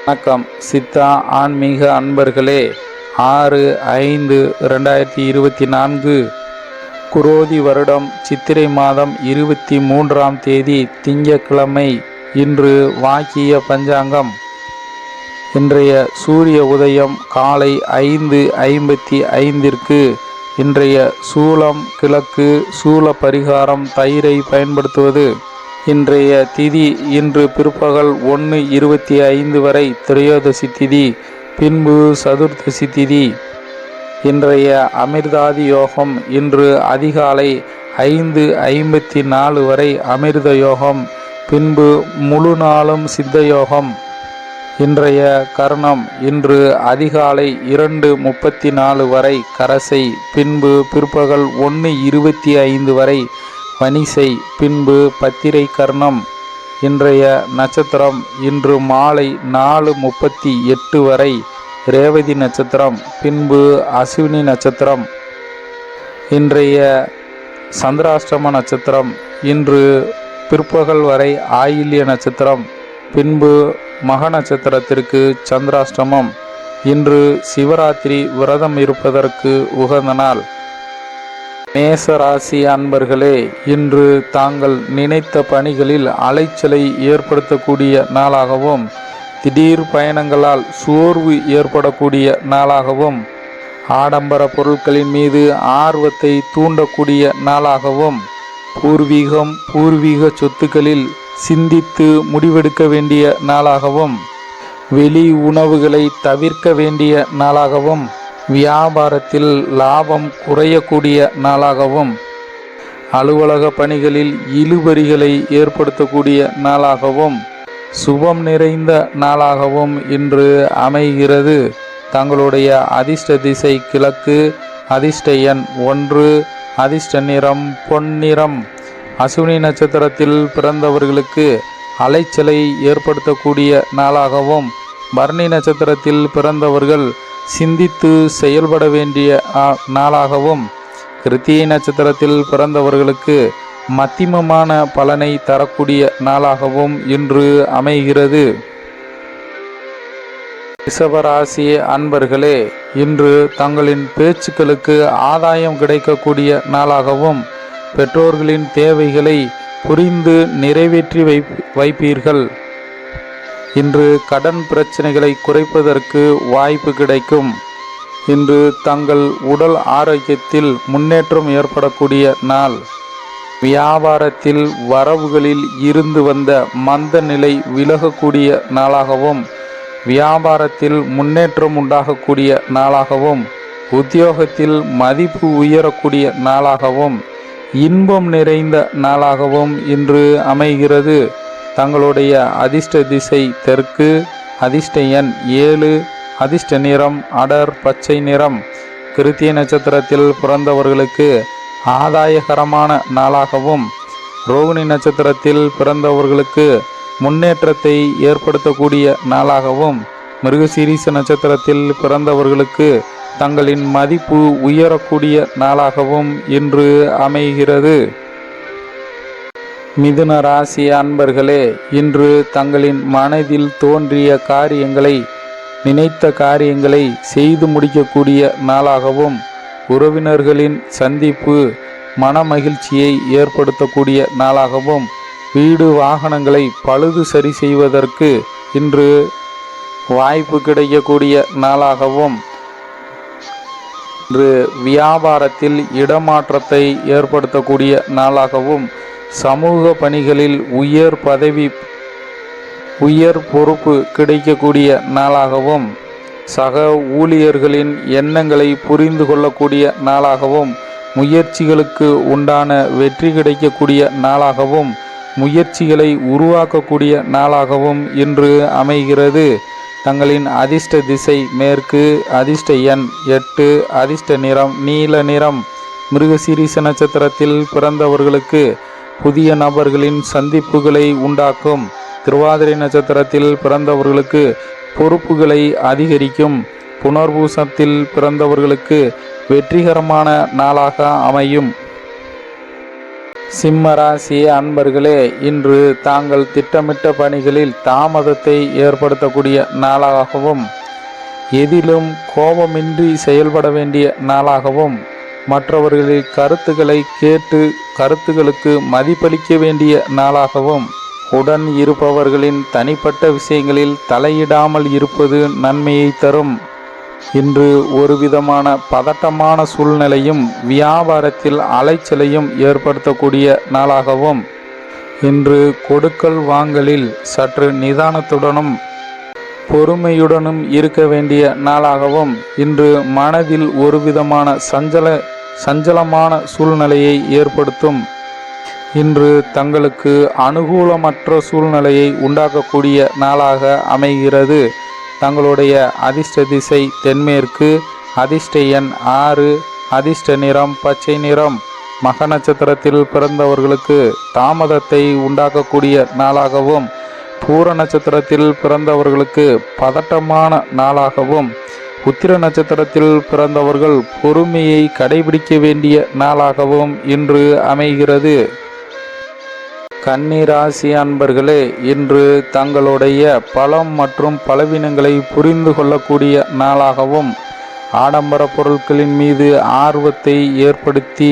வணக்கம் சித்தா ஆன்மீக அன்பர்களே. 6/5/2024 குரோதி வருடம் சித்திரை மாதம் 23ஆம் தேதி திங்கட்கிழமை. இன்று வாக்கிய பஞ்சாங்கம். இன்றைய சூரிய உதயம் காலை 5:55. இன்றைய சூலம் கிழக்கு. சூல பரிகாரம் தயிரை பயன்படுத்துவது. இன்றைய திதி இன்று பிற்பகல் 1:25 வரை திரையோதசி திதி, பின்பு சதுர்தசி திதி. இன்றைய அமிர்தாதி யோகம் இன்று அதிகாலை 5:54 வரை அமிர்த யோகம், பின்பு முழு நாளும் சித்த யோகம். இன்றைய கர்ணம் இன்று அதிகாலை 2:34 வரை கரசை, பின்பு பிற்பகல் 1:25 வரை வனிசை, பின்பு பத்திரை கர்ணம். இன்றைய நட்சத்திரம் இன்று மாலை 4:38 வரை ரேவதி நட்சத்திரம், பின்பு அஸ்வினி நட்சத்திரம். இன்றைய சந்திராஷ்டம நட்சத்திரம் இன்று பிற்பகல் வரை ஆயில்ய நட்சத்திரம், பின்பு மக நட்சத்திரத்திற்கு சந்திராஷ்டமம். இன்று சிவராத்திரி விரதம் இருப்பதற்கு உகந்த நாள். மேசராசி அன்பர்களே, இன்று தாங்கள் நினைத்த பணிகளில் அலைச்சலை ஏற்படுத்தக்கூடிய நாளாகவும், திடீர் பயணங்களால் சோர்வு ஏற்படக்கூடிய நாளாகவும், ஆடம்பர பொருட்களின் மீது ஆர்வத்தை தூண்டக்கூடிய நாளாகவும், பூர்வீக சொத்துக்களில் சிந்தித்து முடிவெடுக்க வேண்டிய நாளாகவும், வெளி உணவுகளை தவிர்க்க வேண்டிய நாளாகவும், வியாபாரத்தில் லாபம் குறையக்கூடிய நாளாகவும், அலுவலக பணிகளில் இழுபறிகளை ஏற்படுத்தக்கூடிய நாளாகவும், சுபம் நிறைந்த நாளாகவும் இன்று அமைகிறது. தங்களுடைய அதிர்ஷ்ட திசை கிழக்கு, அதிர்ஷ்ட எண் 1, அதிர்ஷ்ட நிறம் பொன்னிறம். அஸ்வினி நட்சத்திரத்தில் பிறந்தவர்களுக்கு அலைச்சலை ஏற்படுத்தக்கூடிய நாளாகவும், பரணி நட்சத்திரத்தில் பிறந்தவர்கள் சிந்தித்து செயல்பட வேண்டிய நாளாகவும், கிருத்திகை நட்சத்திரத்தில் பிறந்தவர்களுக்கு மத்தியமமான பலனை தரக்கூடிய நாளாகவும் இன்று அமைகிறது. ரிஷபராசி அன்பர்களே, இன்று தங்களின் பேச்சுக்களுக்கு ஆதாயம் கிடைக்கக்கூடிய நாளாகவும், பெற்றோர்களின் தேவைகளை புரிந்து நிறைவேற்றி வைப்பீர்கள். இன்று கடன் பிரச்சனைகளை குறைப்பதற்கு வாய்ப்பு கிடைக்கும். இன்று தங்கள் உடல் ஆரோக்கியத்தில் முன்னேற்றம் ஏற்படக்கூடிய நாள். வியாபாரத்தில் வரவுகளில் இருந்து வந்த மந்த நிலை விலகக்கூடிய நாளாகவும், வியாபாரத்தில் முன்னேற்றம் உண்டாகக்கூடிய நாளாகவும், உத்தியோகத்தில் மதிப்பு உயரக்கூடிய நாளாகவும், இன்பம் நிறைந்த நாளாகவும் இன்று அமைகிறது. தங்களுடைய அதிர்ஷ்ட திசை தெற்கு, அதிர்ஷ்ட எண் 7, அதிர்ஷ்ட நிறம் அடர் பச்சை நிறம். கிருத்திகை நட்சத்திரத்தில் பிறந்தவர்களுக்கு ஆதாயகரமான நாளாகவும், ரோகிணி நட்சத்திரத்தில் பிறந்தவர்களுக்கு முன்னேற்றத்தை ஏற்படுத்தக்கூடிய நாளாகவும், மிருகசீரிஷ நட்சத்திரத்தில் பிறந்தவர்களுக்கு தங்களின் மதிப்பு உயரக்கூடிய நாளாகவும் இன்று அமைகிறது. மிதுன ராசி அன்பர்களே, இன்று தங்களின் மனதில் தோன்றிய காரியங்களை, நினைத்த காரியங்களை செய்து முடிக்கக்கூடிய நாளாகவும், உறவினர்களின் சந்திப்பு மன மகிழ்ச்சியை ஏற்படுத்தக்கூடிய நாளாகவும், வீடு வாகனங்களை பழுது சரி செய்வதற்கு இன்று வாய்ப்பு கிடைக்கக்கூடிய நாளாகவும், இன்று வியாபாரத்தில் இடமாற்றத்தை ஏற்படுத்தக்கூடிய நாளாகவும், சமூக பணிகளில் உயர் பொறுப்பு கிடைக்கக்கூடிய நாளாகவும், சக ஊழியர்களின் எண்ணங்களை புரிந்து கொள்ளக்கூடிய நாளாகவும், முயற்சிகளுக்கு உண்டான வெற்றி கிடைக்கக்கூடிய நாளாகவும், முயற்சிகளை உருவாக்கக்கூடிய நாளாகவும் இன்று அமைகிறது. தங்களின் அதிர்ஷ்ட திசை மேற்கு, அதிர்ஷ்ட எண் 8, அதிர்ஷ்ட நிறம் நீல நிறம். மிருகசீரிஷ நட்சத்திரத்தில் பிறந்தவர்களுக்கு புதிய நபர்களின் சந்திப்புகளை உண்டாக்கும். திருவாதிரை நட்சத்திரத்தில் பிறந்தவர்களுக்கு பொறுப்புகளை அதிகரிக்கும். புனர்பூசத்தில் பிறந்தவர்களுக்கு வெற்றிகரமான நாளாக அமையும். சிம்ம ராசி அன்பர்களே, இன்று தாங்கள் திட்டமிட்ட பணிகளில் தாமதத்தை ஏற்படுத்தக்கூடிய நாளாகவும், எதிலும் கோபமின்றி செயல்பட வேண்டிய நாளாகவும், மற்றவர்களின் கருத்துக்களை கேட்டு கருத்துக்களுக்கு மதிப்பளிக்க வேண்டிய நாளாகவும், உடன் இருப்பவர்களின் தனிப்பட்ட விஷயங்களில் தலையிடாமல் இருப்பது நன்மையை தரும். இன்று ஒரு விதமான பதட்டமான சூழ்நிலையும் வியாபாரத்தில் அலைச்சலையும் ஏற்படுத்தக்கூடிய நாளாகவும், இன்று கொடுக்கல் வாங்கலில் சற்று நிதானத்துடனும் பொறுமையுடனும் இருக்க வேண்டிய நாளாகவும், இன்று மனதில் ஒரு விதமான சஞ்சலமான சூழ்நிலையை ஏற்படுத்தும். இன்று தங்களுக்கு அனுகூலமற்ற சூழ்நிலையை உண்டாக்கக்கூடிய நாளாக அமைகிறது. தங்களுடைய அதிர்ஷ்ட திசை தென்மேற்கு, அதிர்ஷ்ட எண் 6, அதிர்ஷ்ட நிறம் பச்சை நிறம். மக நட்சத்திரத்தில் பிறந்தவர்களுக்கு தாமதத்தை உண்டாக்கக்கூடிய நாளாகவும், பூர நட்சத்திரத்தில் பிறந்தவர்களுக்கு பதட்டமான நாளாகவும், உத்திர நட்சத்திரத்தில் பிறந்தவர்கள் பொறுமையை கடைபிடிக்க வேண்டிய நாளாகவும் இன்று அமைகிறது. கன்னி ராசி அன்பர்களே, இன்று தங்களுடைய பலம் மற்றும் பலவீனங்களை புரிந்து கொள்ளக்கூடிய நாளாகவும், ஆடம்பர பொருட்களின் மீது ஆர்வத்தை ஏற்படுத்தி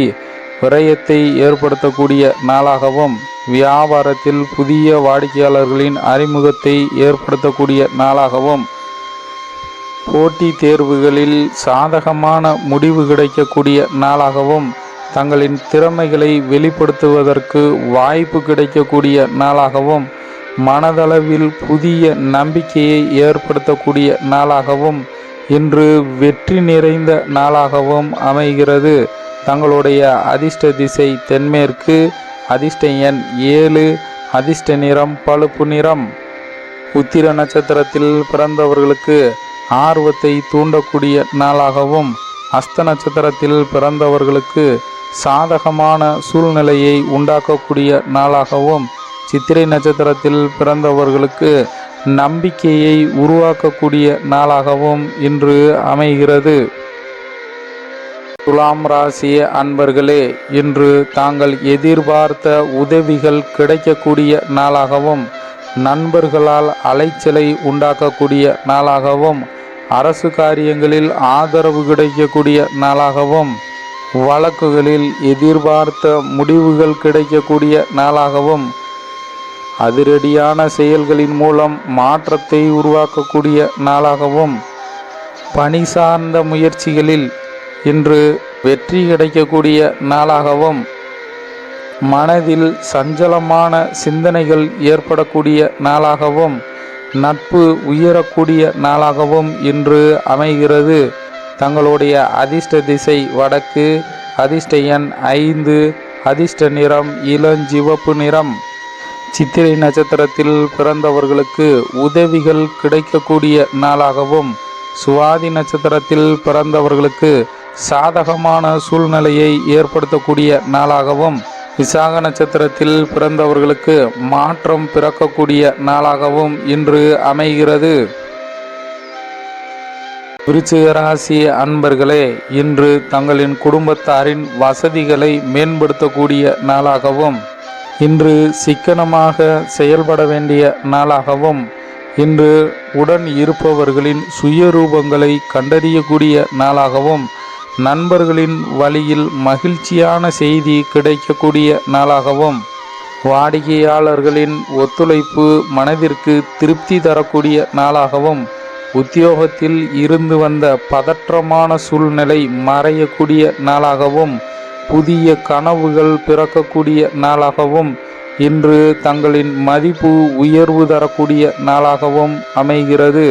விரயத்தை ஏற்படுத்தக்கூடிய நாளாகவும், வியாபாரத்தில் புதிய வாடிக்கையாளர்களின் அறிமுகத்தை ஏற்படுத்தக்கூடிய நாளாகவும், போட்டி தேர்வுகளில் சாதகமான முடிவு கிடைக்கக்கூடிய நாளாகவும், தங்களின் திறமைகளை வெளிப்படுத்துவதற்கு வாய்ப்பு கிடைக்கக்கூடிய நாளாகவும், மனதளவில் புதிய நம்பிக்கையை ஏற்படுத்தக்கூடிய நாளாகவும், இன்று வெற்றி நிறைந்த நாளாகவும் அமைகிறது. தங்களுடைய அதிர்ஷ்ட திசை தென்மேற்கு, அதிர்ஷ்ட எண் 7, அதிர்ஷ்ட நிறம் பழுப்பு நிறம். உத்திர நட்சத்திரத்தில் பிறந்தவர்களுக்கு ஆர்வத்தை தூண்டக்கூடிய நாளாகவும், அஸ்த நட்சத்திரத்தில் பிறந்தவர்களுக்கு சாதகமான சூழ்நிலையை உண்டாக்கக்கூடிய நாளாகவும், சித்திரை நட்சத்திரத்தில் பிறந்தவர்களுக்கு நம்பிக்கையை உருவாக்கக்கூடிய நாளாகவும் இன்று அமைகிறது. துலாம் ராசி அன்பர்களே, இன்று தாங்கள் எதிர்பார்த்த உதவிகள் கிடைக்கக்கூடிய நாளாகவும், நண்பர்களால் அலைச்சலை உண்டாக்கக்கூடிய நாளாகவும், அரசு காரியங்களில் ஆதரவு கிடைக்கக்கூடிய நாளாகவும், வழக்குகளில் எதிர்பார்த்த முடிவுகள் கிடைக்கக்கூடிய நாளாகவும், அதிரடியான செயல்களின் மூலம் மாற்றத்தை உருவாக்கக்கூடிய நாளாகவும், பணி சார்ந்த முயற்சிகளில் இன்று வெற்றி கிடைக்கக்கூடிய நாளாகவும், மனதில் சஞ்சலமான சிந்தனைகள் ஏற்படக்கூடிய நாளாகவும், நட்பு உயரக்கூடிய நாளாகவும் இன்று அமைகிறது. தங்களுடைய அதிர்ஷ்ட திசை வடக்கு, அதிர்ஷ்ட எண் 5, அதிர்ஷ்ட நிறம் இளஞ்சிவப்பு நிறம். சித்திரை நட்சத்திரத்தில் பிறந்தவர்களுக்கு உதவிகள் கிடைக்கக்கூடிய நாளாகவும், சுவாதி நட்சத்திரத்தில் பிறந்தவர்களுக்கு சாதகமான சூழ்நிலையை ஏற்படுத்தக்கூடிய நாளாகவும், விசாக நட்சத்திரத்தில் பிறந்தவர்களுக்கு மாற்றம் பிறக்கக்கூடிய நாளாகவும் இன்று அமைகிறது. விருச்சிக ராசி அன்பர்களே, இன்று தங்களின் குடும்பத்தாரின் வசதிகளை மேம்படுத்தக்கூடிய நாளாகவும், இன்று சிக்கனமாக செயல்பட வேண்டிய நாளாகவும், இன்று உடன் இருப்பவர்களின் சுயரூபங்களை கண்டறியக்கூடிய நாளாகவும், நண்பர்களின் வழியில் மகிழ்ச்சியான செய்தி கிடைக்கக்கூடிய நாளாகவும், வாடிக்கையாளர்களின் ஒத்துழைப்பு மனதிற்கு திருப்தி தரக்கூடிய நாளாகவும், உத்தியோகத்தில் இருந்து வந்த பதற்றமான சூழ்நிலை மறையக்கூடிய நாளாகவும், புதிய கனவுகள் பிறக்கக்கூடிய நாளாகவும், இன்று தங்களின் மதிப்பு உயர்வு தரக்கூடிய நாளாகவும் அமைகிறது.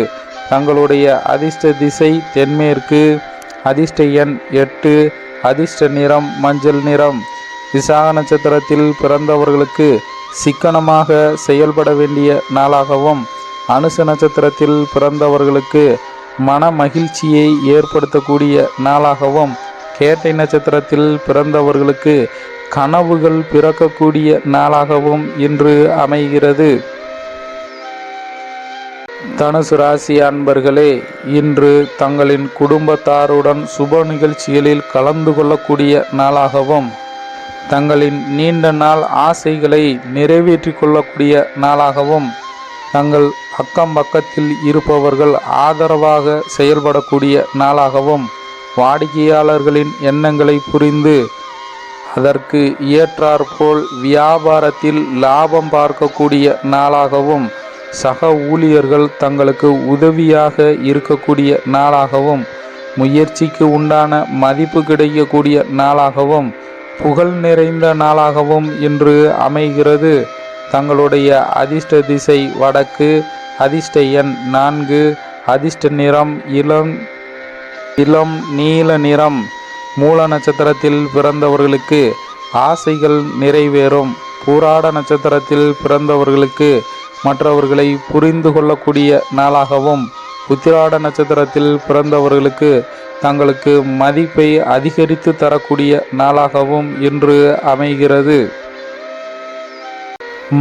தங்களுடைய அதிர்ஷ்ட திசை தென்மேற்கு, அதிர்ஷ்ட எண் 8, அதிர்ஷ்ட நிறம் மஞ்சள் நிறம். விசாக நட்சத்திரத்தில் பிறந்தவர்களுக்கு சிக்கனமாக செயல்பட வேண்டிய நாளாகவும், அனுச நட்சத்திரத்தில் பிறந்தவர்களுக்கு மன மகிழ்ச்சியை ஏற்படுத்தக்கூடிய நாளாகவும், கேட்டை நட்சத்திரத்தில் பிறந்தவர்களுக்கு கனவுகள் பிறக்கக்கூடிய நாளாகவும் இன்று அமைகிறது. தனுசு ராசி அன்பர்களே, இன்று தங்களின் குடும்பத்தாருடன் சுப நிகழ்ச்சிகளில் கலந்து கொள்ளக்கூடிய நாளாகவும், தங்களின் நீண்ட நாள் ஆசைகளை நிறைவேற்றி கொள்ளக்கூடிய நாளாகவும், தங்கள் அக்கம் பக்கத்தில் இருப்பவர்கள் ஆதரவாக செயல்படக்கூடிய நாளாகவும், வாடிக்கையாளர்களின் எண்ணங்களை புரிந்து அதற்கு ஏற்றாற்போல் வியாபாரத்தில் லாபம் பார்க்கக்கூடிய நாளாகவும், சக ஊழியர்கள் தங்களுக்கு உதவியாக இருக்கக்கூடிய நாளாகவும், முயற்சிக்கு உண்டான மதிப்பு கிடைக்கக்கூடிய நாளாகவும், புகழ் நிறைந்த நாளாகவும் இன்று அமைகிறது. தங்களுடைய அதிர்ஷ்ட திசை வடக்கு, அதிர்ஷ்ட எண் 4, அதிர்ஷ்ட நிறம் இளம் நீல நிறம். மூல நட்சத்திரத்தில் பிறந்தவர்களுக்கு ஆசைகள் நிறைவேறும். பூராட நட்சத்திரத்தில் பிறந்தவர்களுக்கு மற்றவர்களை புரிந்து கொள்ளக்கூடிய நாளாகவும், உத்திராட நட்சத்திரத்தில் பிறந்தவர்களுக்கு தங்களுக்கு மதிப்பை அதிகரித்து தரக்கூடிய நாளாகவும் இன்று அமைகிறது.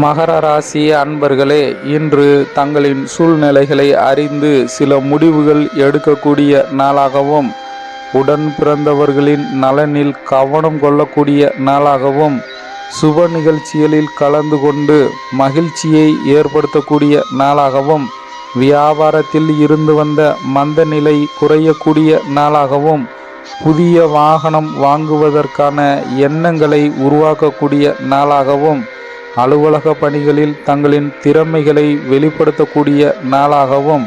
மகர ராசி அன்பர்களே, இன்று தங்களின் சூழ்நிலைகளை அறிந்து சில முடிவுகள் எடுக்கக்கூடிய நாளாகவும், உடன் பிறந்தவர்களின் நலனில் கவனம் கொள்ளக்கூடிய நாளாகவும், சுப நிகழ்ச்சிகளில் கலந்து கொண்டு மகிழ்ச்சியை ஏற்படுத்தக்கூடிய நாளாகவும், வியாபாரத்தில் இருந்து வந்த மந்த நிலை குறையக்கூடிய நாளாகவும், புதிய வாகனம் வாங்குவதற்கான எண்ணங்களை உருவாக்கக்கூடிய நாளாகவும், அலுவலக பணிகளில் தங்களின் திறமைகளை வெளிப்படுத்தக்கூடிய நாளாகவும்,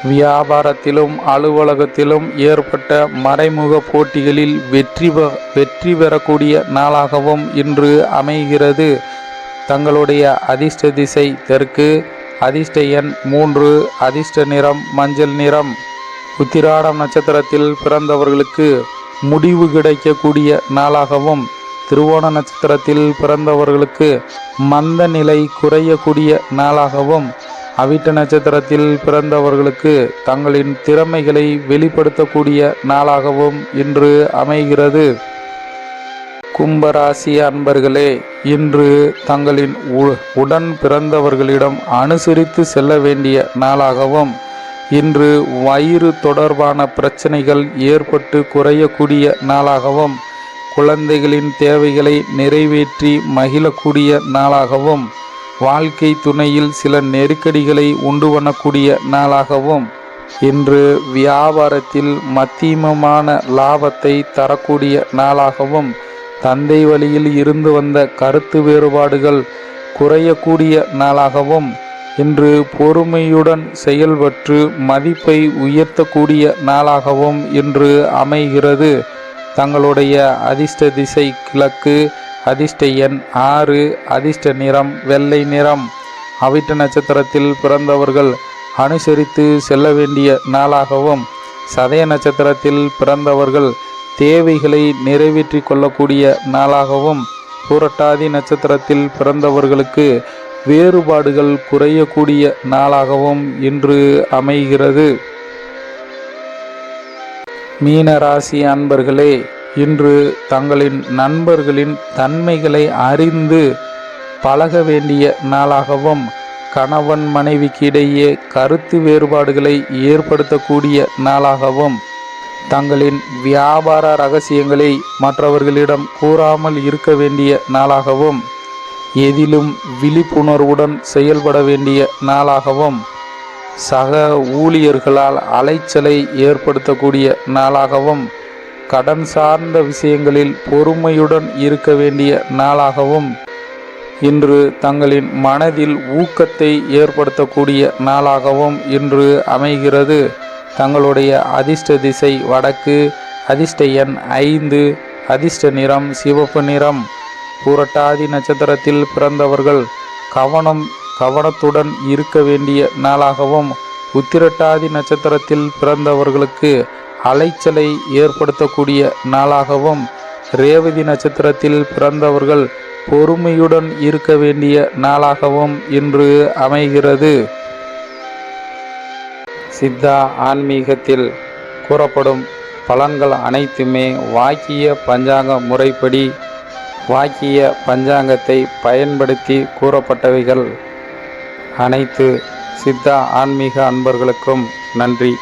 வியாபாரத்திலும் அலுவலகத்திலும் ஏற்பட்ட மறைமுக போட்டிகளில் வெற்றி பெறக்கூடிய நாளாகவும் இன்று அமைகிறது. தங்களுடைய அதிர்ஷ்ட திசை தெற்கு, அதிர்ஷ்ட எண் 3, அதிர்ஷ்ட நிறம் மஞ்சள் நிறம். உத்திராடம் நட்சத்திரத்தில் பிறந்தவர்களுக்கு முடிவு கிடைக்கக்கூடிய நாளாகவும், திருவோண நட்சத்திரத்தில் பிறந்தவர்களுக்கு மந்த நிலை குறையக்கூடிய நாளாகவும், அவிட்ட நட்சத்திரத்தில் பிறந்தவர்களுக்கு தங்களின் திறமைகளை வெளிப்படுத்தக்கூடிய நாளாகவும் இன்று அமைகிறது. கும்பராசி அன்பர்களே, இன்று தங்களின் உடன் பிறந்தவர்களிடம் அனுசரித்து செல்ல வேண்டிய நாளாகவும், இன்று வயிறு தொடர்பான பிரச்சனைகள் ஏற்பட்டு குறையக்கூடிய நாளாகவும், குழந்தைகளின் தேவைகளை நிறைவேற்றி மகிழக்கூடிய நாளாகவும், வாழ்க்கை துணையில் சில நெருக்கடிகளை உண்டு பண்ணக்கூடிய நாளாகவும், இன்று வியாபாரத்தில் மத்தியமமான லாபத்தை தரக்கூடிய நாளாகவும், தந்தை வழியில் இருந்து வந்த கருத்து வேறுபாடுகள் குறையக்கூடிய நாளாகவும், இன்று பொறுமையுடன் செயல்பட்டு மதிப்பை உயர்த்தக்கூடிய நாளாகவும் இன்று அமைகிறது. தங்களுடைய அதிர்ஷ்ட திசை கிழக்கு, அதிர்ஷ்ட எண் 6, அதிர்ஷ்ட நிறம் வெள்ளை நிறம். அவிட்ட நட்சத்திரத்தில் பிறந்தவர்கள் அனுசரித்து செல்ல வேண்டிய நாளாகவும், சதய நட்சத்திரத்தில் பிறந்தவர்கள் தேவைகளை நிறைவேற்றி கொள்ளக்கூடிய நாளாகவும், பூரட்டாதி நட்சத்திரத்தில் பிறந்தவர்களுக்கு வேறுபாடுகள் குறையக்கூடிய நாளாகவும் இன்று அமைகிறது. மீனராசி அன்பர்களே, இன்று தங்களின் நண்பர்களின் தன்மைகளை அறிந்து பழக வேண்டிய நாளாகவும், கணவன் மனைவிக்கு இடையே கருத்து வேறுபாடுகளை ஏற்படுத்தக்கூடிய நாளாகவும், தங்களின் வியாபார ரகசியங்களை மற்றவர்களிடம் கூறாமல் இருக்க வேண்டிய நாளாகவும், எதிலும் விழிப்புணர்வுடன் செயல்பட வேண்டிய நாளாகவும், சக ஊழியர்களால் அலைச்சலை ஏற்படுத்தக்கூடிய நாளாகவும், கடன் சார்ந்த விஷயங்களில் பொறுமையுடன் இருக்க வேண்டிய நாளாகவும், இன்று தங்களின் மனதில் ஊக்கத்தை ஏற்படுத்தக்கூடிய நாளாகவும் இன்று அமைகிறது. தங்களுடைய அதிர்ஷ்ட திசை வடக்கு, அதிர்ஷ்ட எண் 5, அதிர்ஷ்ட நிறம் சிவப்பு நிறம். பூரட்டாதி நட்சத்திரத்தில் பிறந்தவர்கள் கவனத்துடன் இருக்க வேண்டிய நாளாகவும், உத்திரட்டாதி நட்சத்திரத்தில் பிறந்தவர்களுக்கு அலைச்சலை ஏற்படுத்தக்கூடிய நாளாகவும், ரேவதி நட்சத்திரத்தில் பிறந்தவர்கள் பொறுமையுடன் இருக்க வேண்டிய நாளாகவும் இன்று அமைகிறது. சித்தா ஆன்மீகத்தில் கூறப்படும் பலன்கள் அனைத்துமே வாக்கிய பஞ்சாங்க முறைப்படி வாக்கிய பஞ்சாங்கத்தை பயன்படுத்தி கூறப்பட்டவைகள். அனைத்து சித்தா ஆன்மீக அன்பர்களுக்கும் நன்றி.